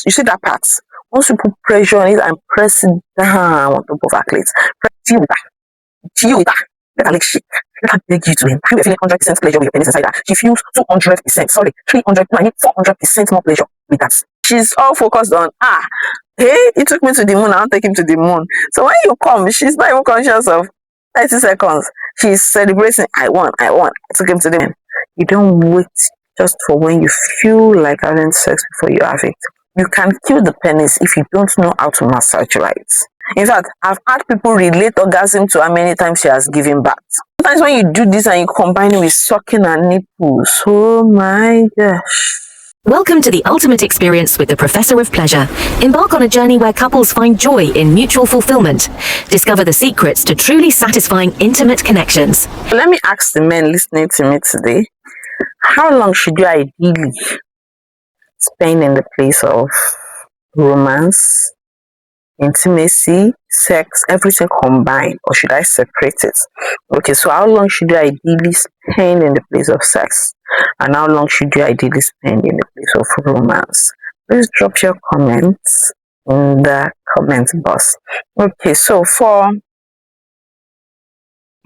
You see that part? Once you put pressure on it and press it down on top of her clit, feel with her. Let her leg shake. Let her beg you to enter. You are feeling 100% pleasure with your penis inside her. She feels 200%, sorry, 300, no, I need 400% more pleasure with that. She's all focused on, hey, he took me to the moon, I'll take him to the moon. So when you come, she's not even conscious of 30 seconds. She's celebrating, I won, I took him to the moon. You don't wait just for when you feel like having sex before you have it. You can kill the penis if you don't know how to massage right. In fact, I've had people relate orgasm to how many times she has given birth. Sometimes when you do this and you combine it with sucking her nipples, oh my gosh. Welcome to the ultimate experience with the Professor of Pleasure. Embark on a journey where couples find joy in mutual fulfillment. Discover the secrets to truly satisfying intimate connections. Let me ask the men listening to me today, how long should you ideally spend in the place of romance, intimacy, sex, everything combined, or should I separate it? Okay, so how long should you ideally spend in the place of sex? And how long should you ideally spend in the place of romance? Please drop your comments in the comment box. Okay, so for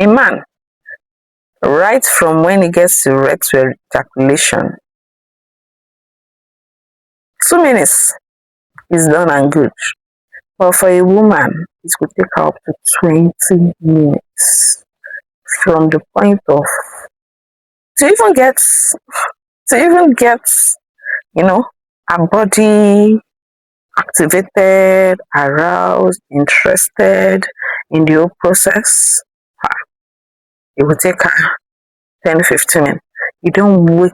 a man, right from when he gets erect to ejaculation, 2 minutes is done and good. But for a woman, it could take her up to 20 minutes from the point of to even get her body activated, aroused, interested in the whole process. It will take her 10-15 minutes. You don't wait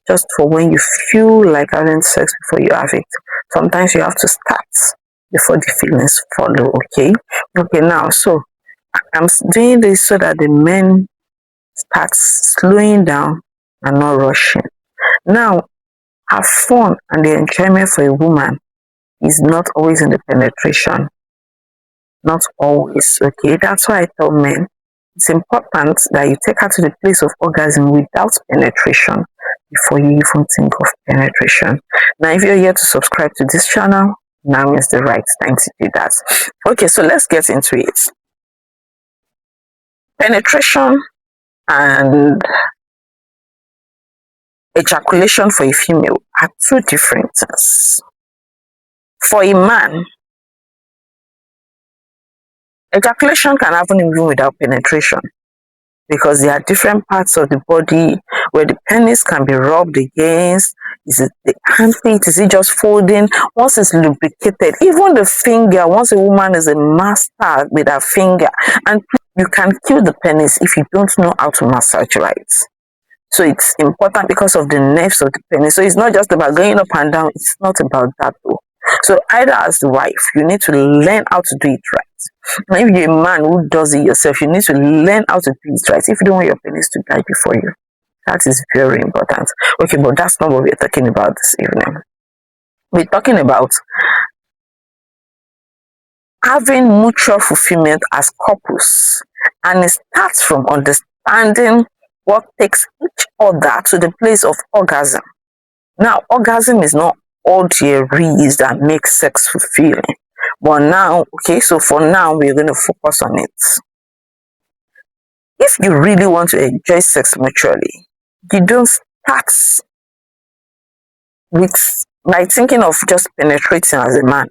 just for when you feel like having sex before you have it. Sometimes you have to start before the feelings follow, okay? Okay, now, so I'm doing this so that the men start slowing down and not rushing. Now, have fun and the enjoyment for a woman is not always in the penetration. Not always, okay? That's why I tell men, it's important that you take her to the place of orgasm without penetration before you even think of penetration. Now, if you're here to subscribe to this channel, now is the right time to do that. Okay, so let's get into it. Penetration and ejaculation for a female are two different things. For a man, ejaculation can happen even without penetration because there are different parts of the body where the penis can be rubbed against. Is it the armpit? Is it just folding? Once it's lubricated, even the finger, once a woman is a master with her finger, and you can kill the penis if you don't know how to massage right. So it's important because of the nerves of the penis. So it's not just about going up and down. It's not about that though. So either as the wife, you need to learn how to do it right. Now, if you're a man who does it yourself, you need to learn how to do it right. If you don't want your penis to die before you, that is very important. Okay, but that's not what we're talking about this evening. We're talking about having mutual fulfillment as couples. And it starts from understanding what takes each other to the place of orgasm. Now, orgasm is not all there is that makes sex fulfilling. But now, okay, so for now, we're going to focus on it. If you really want to enjoy sex mutually, you don't start by thinking of just penetrating as a man.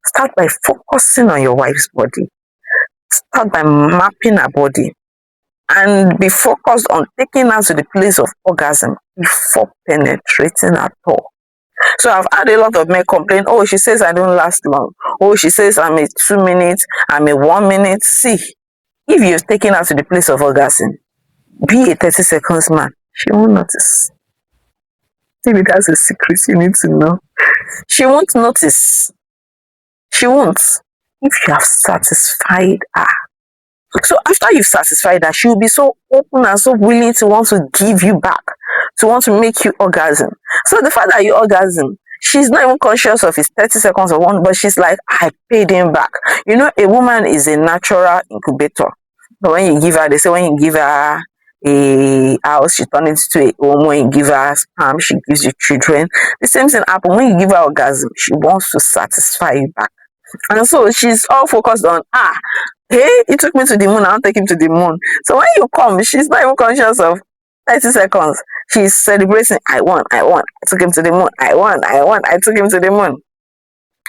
Start by focusing on your wife's body. Start by mapping her body. And be focused on taking her to the place of orgasm before penetrating at all. So I've had a lot of men complain, oh, she says I don't last long. Oh, she says I'm a 2 minutes, I'm a 1 minute. See, if you're taking her to the place of orgasm, be a 30 seconds man, she won't notice. Maybe that's a secret you need to know. She won't notice. She won't. If you have satisfied her. So after you've satisfied her, she will be so open and so willing to want to give you back, to want to make you orgasm. So the fact that you orgasm, she's not even conscious of his 30 seconds or one, but she's like, I paid him back. You know, a woman is a natural incubator. But when you give her, they say when you give her a house, she turns it to a home. When you give her sperm, she gives you children. The same thing happens when you give her orgasm. She wants to satisfy you back. And so she's all focused on, hey, he took me to the moon, I'll take him to the moon. So when you come, she's not even conscious of 30 seconds. She's celebrating, I won, I took him to the moon, I won, I took him to the moon.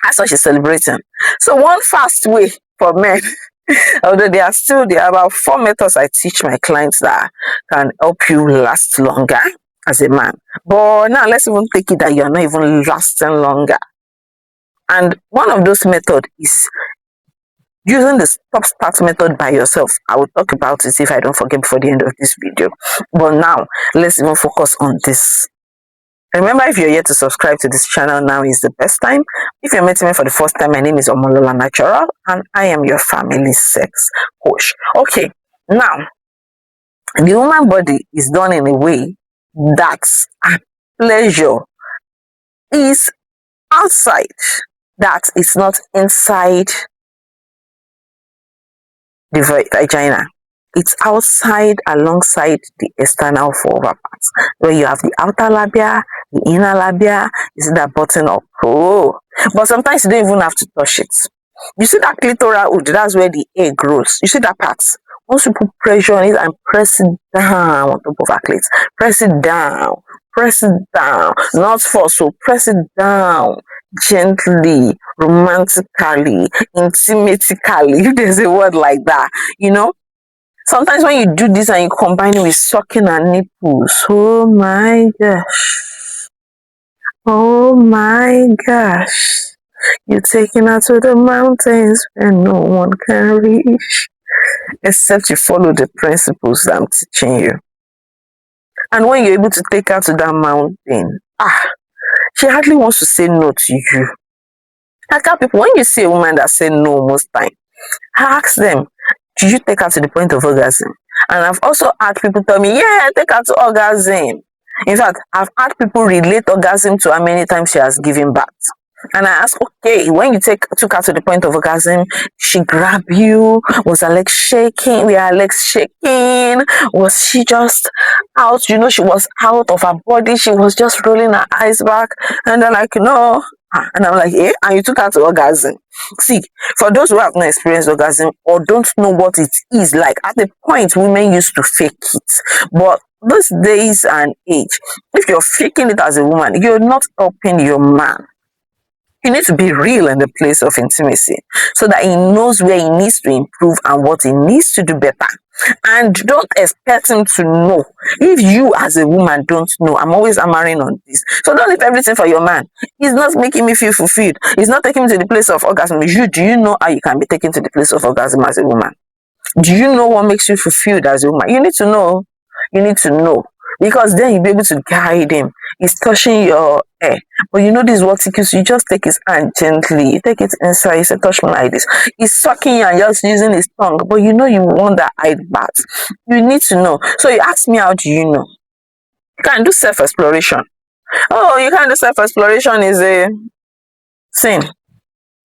That's what she's celebrating. So one fast way for men, although there are about 4 methods I teach my clients that can help you last longer as a man. But now let's even take it that you're not even lasting longer. And one of those methods is using the stop start method by yourself. I will talk about it if I don't forget before the end of this video. But now let's even focus on this. Remember, if you're yet to subscribe to this channel, now is the best time. If you're meeting me for the first time, my name is Omolola Natural and I am your family sex coach. Okay, now the human body is done in a way that pleasure is outside, that is not inside the vagina. It's outside alongside the external vulva parts, where you have the outer labia, the inner labia, you see that button up. Oh, but sometimes you don't even have to touch it. You see that clitoral wood, that's where the egg grows. You see that part? Once you put pressure on it and press it down on top of our clit, press it down, not force, so press it down gently, romantically, intimatically, if there's a word like that, you know. Sometimes when you do this and you combine it with sucking her nipples, oh my gosh, you're taking her to the mountains where no one can reach, except you follow the principles that I'm teaching you. And when you're able to take her to that mountain, she hardly wants to say no to you. I tell people, when you see a woman that say no most time, ask them, did you take her to the point of orgasm? And I've also had people tell me, yeah, take her to orgasm. In fact, I've had people relate orgasm to how many times she has given birth. And I ask, okay, when you took her to the point of orgasm, she grabbed you? Was her legs shaking? Were her legs shaking? Was she just out? You know, she was out of her body. She was just rolling her eyes back. And they're like, no. And I'm like, and you took her to orgasm. See, for those who have not experienced orgasm or don't know what it is like, at the point women used to fake it. But those days and age, if you're faking it as a woman, you're not helping your man. You need to be real in the place of intimacy so that he knows where he needs to improve and what he needs to do better. And don't expect him to know. If you as a woman don't know, I'm always hammering on this. So don't leave everything for your man. He's not making me feel fulfilled. He's not taking me to the place of orgasm. Do you know how you can be taken to the place of orgasm as a woman? Do you know what makes you fulfilled as a woman? You need to know. You need to know. Because then you'll be able to guide him. He's touching your hair. But you know this is what tickles you. Just take his hand gently. You take it inside. You say, touch me like this. He's sucking you and just using his tongue. But you know you want that hide bath. You need to know. So you ask me, how do you know? You can do self-exploration. Oh, you can't do self-exploration is a sin.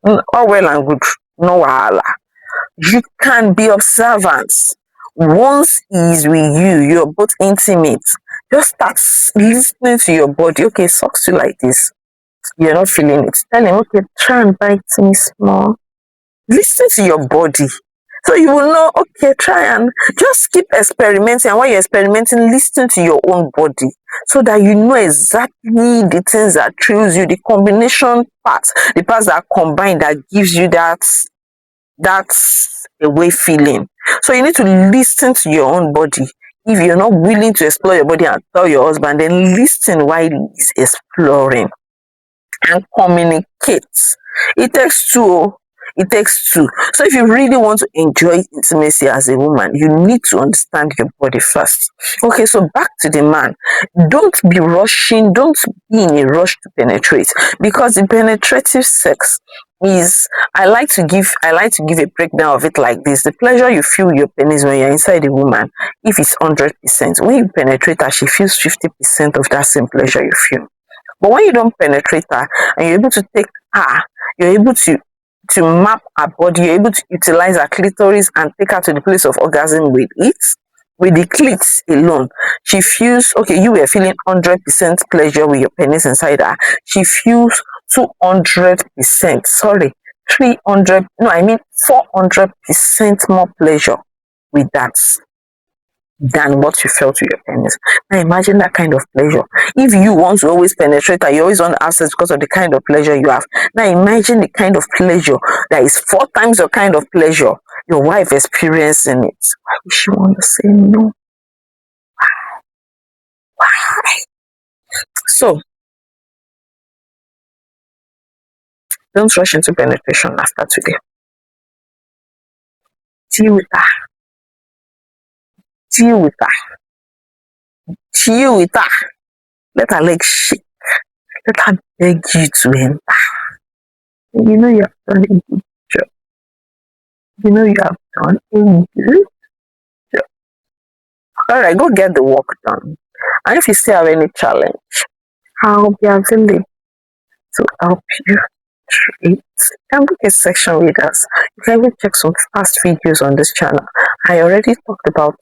All well and good. No wahala. You can be observant. Once he's with you, you're both intimate. Just start listening to your body. Okay, sucks you like this. You're not feeling it. Tell him, okay, try and bite me small. Listen to your body. So you will know, okay, try and just keep experimenting. And while you're experimenting, listen to your own body so that you know exactly the things that thrills you, the combination parts, the parts that are combined that gives you that's a way feeling. So you need to listen to your own body. If you're not willing to explore your body and tell your husband, then listen while he's exploring and communicate. It takes two. It takes two. So if you really want to enjoy intimacy as a woman, you need to understand your body first. Okay, so back to the man. Don't be rushing. Don't be in a rush to penetrate, because the penetrative sex is, I like to give a breakdown of it like this. The pleasure you feel your penis when you're inside a woman, if it's 100%, when you penetrate her, she feels 50% of that same pleasure you feel. But when you don't penetrate her and you're able to take her, you're able to map her body, you're able to utilize her clitoris and take her to the place of orgasm with it, with the clit alone, she feels, okay, you were feeling 100% pleasure with your penis inside her. She feels 200%, sorry, 300, no, I mean 400% more pleasure with that than what you felt with your penis. Now imagine that kind of pleasure. If you want to always penetrate her, you always want access because of the kind of pleasure you have. Now imagine the kind of pleasure that is 4 times your kind of pleasure your wife experiencing it. Why would she want to say no? Why? So don't rush into penetration after today. Deal with her. Deal with her. Deal with her. Let her leg shake. Let her beg you to enter. You know you have done a good job. You know you have done a good job. Alright, go get the work done. And if you still have any challenge, I'll be available to help you treat and book a section with us. You can even check some past videos on this channel. I already talked about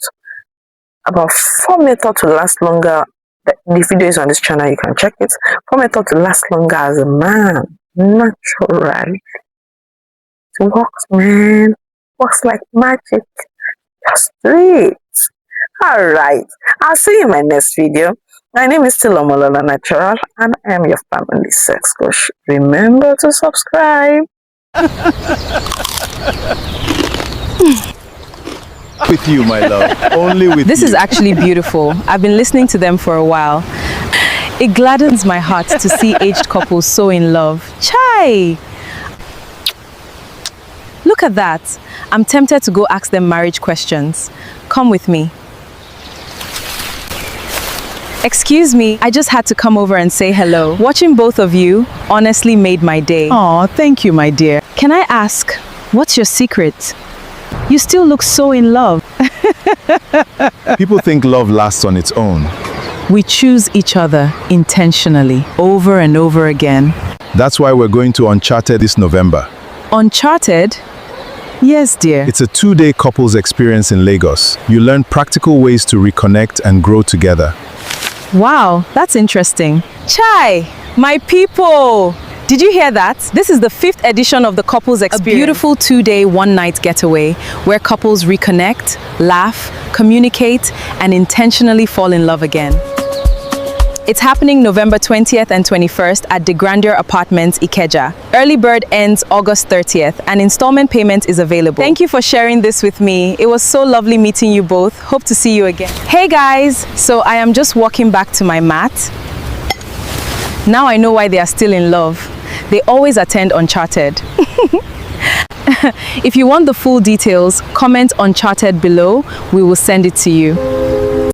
4 methods to last longer. The video is on this channel, you can check it. 4 methods to last longer as a man. Natural. It works, man. Works like magic. Just do it. Alright. I'll see you in my next video. My name is still Omolola Natural and I am your family sex coach. Remember to subscribe. With you, my love. Only with This you. is actually beautiful. I've been listening to them for a while. It gladdens my heart to see aged couples so in love. Chai! Look at that. I'm tempted to go ask them marriage questions. Come with me. Excuse me, I just had to come over and say hello. Watching both of you honestly made my day. Aw, thank you, my dear. Can I ask, what's your secret? You still look so in love. People think love lasts on its own. We choose each other intentionally, over and over again. That's why we're going to UNCHARTED this November. Uncharted? Yes, dear. It's a 2-day couples experience in Lagos. You learn practical ways to reconnect and grow together. Wow, that's interesting. Chai, my people! Did you hear that? This is the 5th edition of the Couples Experience. A beautiful 2-day, 1-night getaway where couples reconnect, laugh, communicate, and intentionally fall in love again. It's happening November 20th and 21st at the Grandeur Apartments, Ikeja. Early bird ends August 30th and installment payment is available. Thank you for sharing this with me. It was so lovely meeting you both. Hope to see you again. Hey guys! So I am just walking back to my mat. Now I know why they are still in love. They always attend Uncharted. If you want the full details, comment Uncharted below. We will send it to you.